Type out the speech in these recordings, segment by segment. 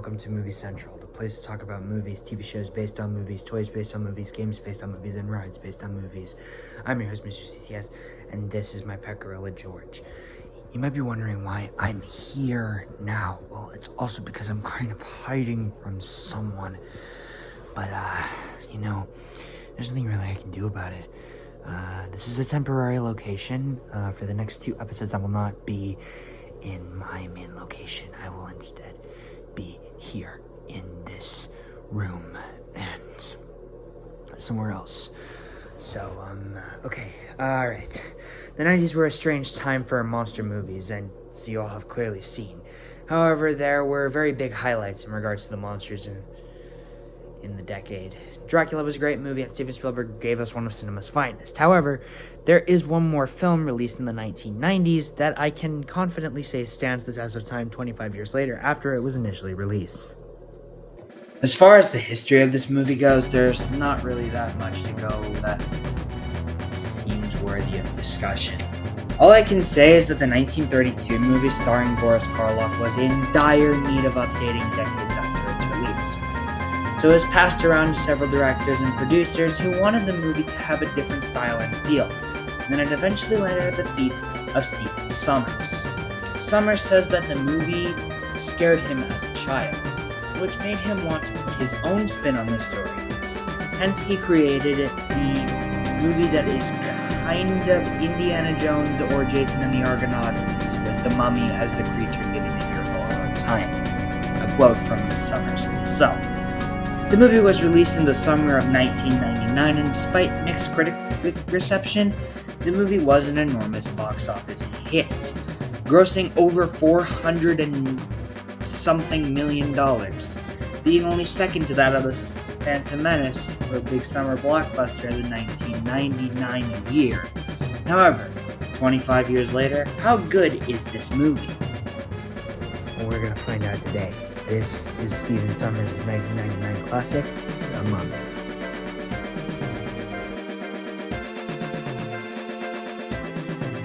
welcome to Movie Central, the place to talk about movies, TV shows based on movies, toys based on movies, games based on movies, and rides based on movies. I'm your host, Mr. CCS, and this is my pet gorilla, George. You might be wondering why I'm here now. Well, it's also because I'm kind of hiding from someone. But, there's nothing really I can do about it. This is a temporary location. For the next 2 episodes, I will not be in my main location. I will instead be here in this room and somewhere else. So, okay, alright. The 90s were a strange time for monster movies, and as you all have clearly seen. However, there were very big highlights in regards to the monsters in the decade. Dracula was a great movie, and Steven Spielberg gave us one of cinema's finest. However, there is one more film released in the 1990s that I can confidently say stands the test of time 25 years later after it was initially released. As far as the history of this movie goes, there's not really that much to go that seems worthy of discussion. All I can say is that the 1932 movie starring Boris Karloff was in dire need of updating decades after its release. So it was passed around to several directors and producers who wanted the movie to have a different style and feel, and then it eventually landed at the feet of Stephen Sommers. Sommers says that the movie scared him as a child, which made him want to put his own spin on the story. Hence he created the movie that is kind of Indiana Jones or Jason and the Argonauts, with the mummy as the creature giving the hero a hard time. A quote from Sommers himself. The movie was released in the summer of 1999, and despite mixed critic reception, the movie was an enormous box office hit, grossing over $400 and something million, being only second to that of the Phantom Menace for a big summer blockbuster of the 1999 year. However, 25 years later, how good is this movie? Well, we're gonna find out today. This is Stephen Sommers' 1999 classic, The Mummy.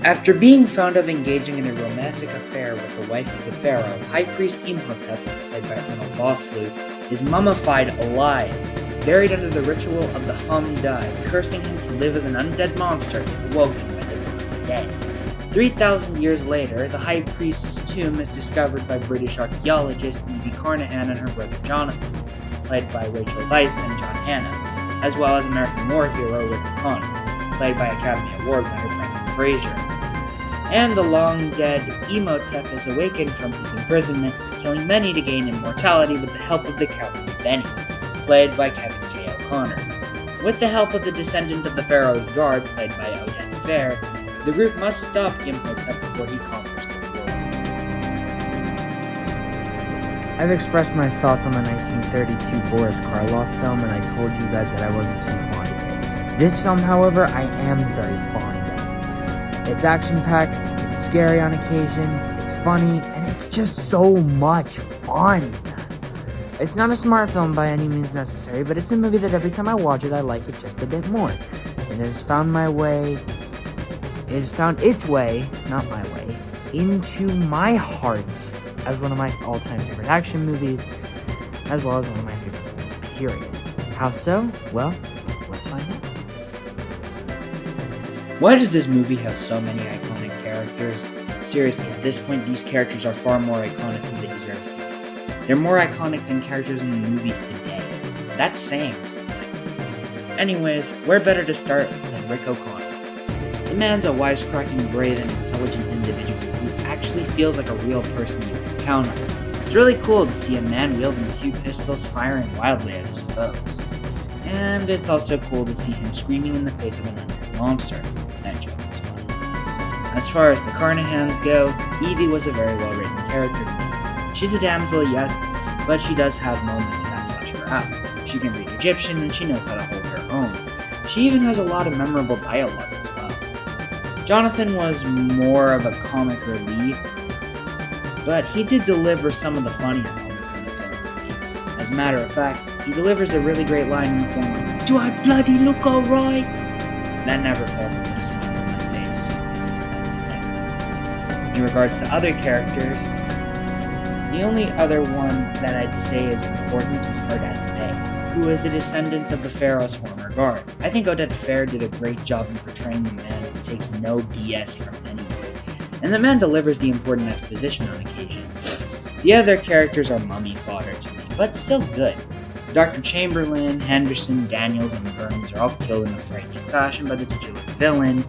After being found of engaging in a romantic affair with the wife of the pharaoh, High Priest Imhotep, played by Arnold Vosloo, is mummified alive, buried under the ritual of the Hamdai, cursing him to live as an undead monster if awoken by the living dead. 3,000 years later, the High Priest's tomb is discovered by British archaeologist Evie Carnahan and her brother Jonathan, played by Rachel Weisz and John Hannah, as well as American war hero Rick O'Connor, played by Academy Award winner Brendan Fraser. And the long-dead Imhotep is awakened from his imprisonment, killing many to gain immortality with the help of the cowardly Benny, played by Kevin J. O'Connor. With the help of the descendant of the Pharaoh's guard, played by Odette Fair, the group must stop Imhotep before he conquers the world. I've expressed my thoughts on the 1932 Boris Karloff film, and I told you guys that I wasn't too fond of it. This film, however, I am very fond of. It's action-packed, it's scary on occasion, it's funny, and it's just so much fun. It's not a smart film by any means necessary, but it's a movie that every time I watch it, I like it just a bit more. And it has found its way, not my way, into my heart as one of my all-time favorite action movies, as well as one of my favorite films, period. How so? Well, let's find out. Why does this movie have so many iconic characters? Seriously, at this point, these characters are far more iconic than they deserve to be. They're more iconic than characters in the movies today. That's saying something. Anyways, where better to start than Rick O'Connor? The man's a wisecracking, brave, and intelligent individual who actually feels like a real person you can count on. It's really cool to see a man wielding 2 pistols firing wildly at his foes. And it's also cool to see him screaming in the face of an undead monster. That joke is funny. As far as the Carnahans go, Evie was a very well-written character to me. She's a damsel, yes, but she does have moments that flesh her out. She can read Egyptian and she knows how to hold her own. She even has a lot of memorable dialogue as well. Jonathan was more of a comic relief, but he did deliver some of the funnier moments in the film to me. As a matter of fact, he delivers a really great line in the form of, "Do I bloody look alright?" That never fails to put a smile on my face. In regards to other characters, The only other one that I'd say is important is Ardeth Bay, who is a descendant of the Pharaoh's former guard. I think Oded Fehr did a great job in portraying the man who takes no BS from anyone, and the man delivers the important exposition on occasion. The other characters are mummy fodder to me, but still good. Dr. Chamberlain, Henderson, Daniels, and Burns are all killed in a frightening fashion by the titular villain,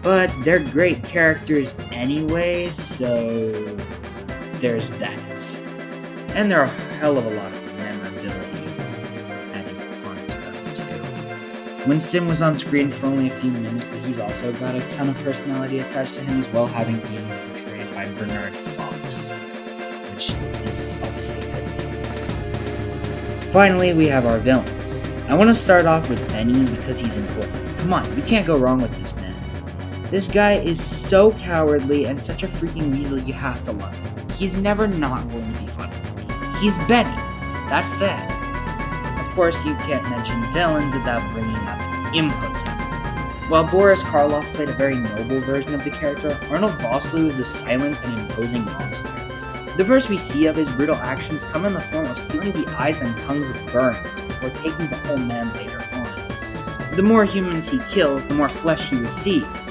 but they're great characters anyway, so there's that. And there are a hell of a lot of memorability added onto them too. Winston was on screen for only a few minutes, but he's also got a ton of personality attached to him as well, having been portrayed by Bernard Fox, which is obviously a good name. Finally, we have our villains. I want to start off with Benny because he's important. Come on, you can't go wrong with this man. This guy is so cowardly and such a freaking weasel, you have to love him. He's never not going to be funny to me. He's Benny. That's that. Of course, you can't mention villains without bringing up Imhotep. While Boris Karloff played a very noble version of the character, Arnold Vosloo is a silent and imposing monster. The first we see of his brutal actions come in the form of stealing the eyes and tongues of Burns before taking the whole man later on. The more humans he kills, the more flesh he receives.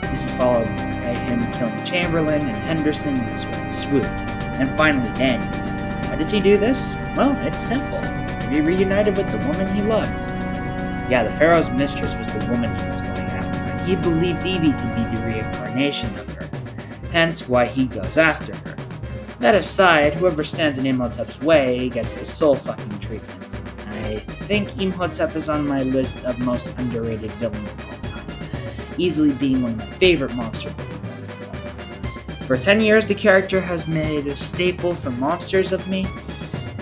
This is followed by him killing Chamberlain and Henderson in a swift swoop. And finally Daniels. Why does he do this? Well, it's simple. To be reunited with the woman he loves. Yeah, the Pharaoh's mistress was the woman he was going after, and he believes Evie to be the reincarnation of her. Hence why he goes after her. That aside, whoever stands in Imhotep's way gets the soul-sucking treatment. I think Imhotep is on my list of most underrated villains of all time, easily being one of my favorite monster villains of all time. For 10 years, the character has made a staple for monsters of me,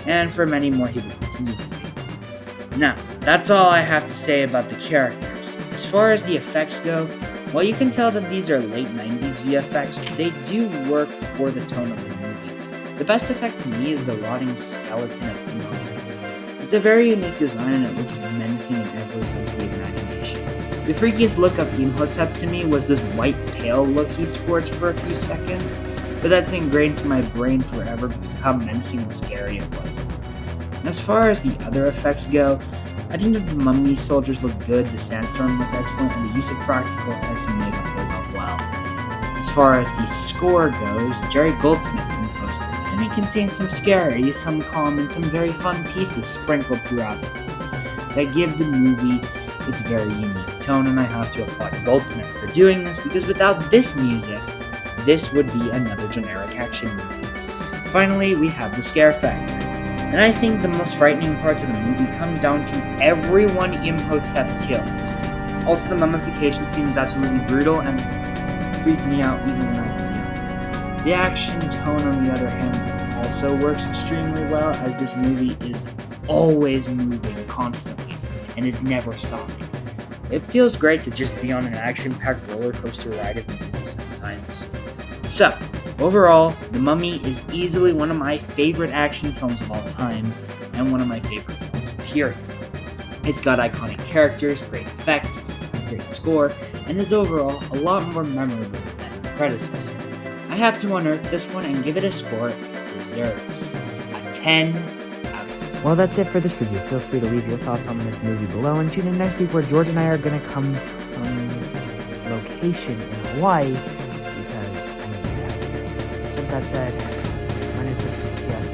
and for many more he will continue to be. Now, that's all I have to say about the characters. As far as the effects go, while you can tell that these are late 90s VFX, they do work for the tone of the movie. The best effect to me is the rotting skeleton of Imhotep. It's a very unique design and it looks menacing in every sense of the imagination. The freakiest look of Imhotep to me was this white pale look he sports for a few seconds, but that's ingrained to my brain forever because of how menacing and scary it was. As far as the other effects go, I think that the mummy soldiers look good, the sandstorm look excellent, and the use of practical effects and makeup hold up well. As far as the score goes, Jerry Goldsmith composed it, and it contains some scary, some calm, and some very fun pieces sprinkled throughout it that give the movie its very unique tone, and I have to applaud Goldsmith for doing this because without this music, this would be another generic action movie. Finally, we have the scare factor. And I think the most frightening parts of the movie come down to everyone Imhotep kills. Also, the mummification seems absolutely brutal and freaks me out even when I'm young. The action tone, on the other hand, also works extremely well, as this movie is always moving constantly and is never stopping. It feels great to just be on an action-packed roller coaster ride of movies sometimes. So, overall, The Mummy is easily one of my favorite action films of all time, and one of my favorite films, period. It's got iconic characters, great effects, a great score, and is overall a lot more memorable than its predecessor. I have to unearth this one and give it a score it deserves. A 10 out of 10. Well, that's it for this review. Feel free to leave your thoughts on this movie below, and tune in next week where George and I are going to come from location in Hawaii, because I need to get out of here. So with that said, my name is Mr. CCS.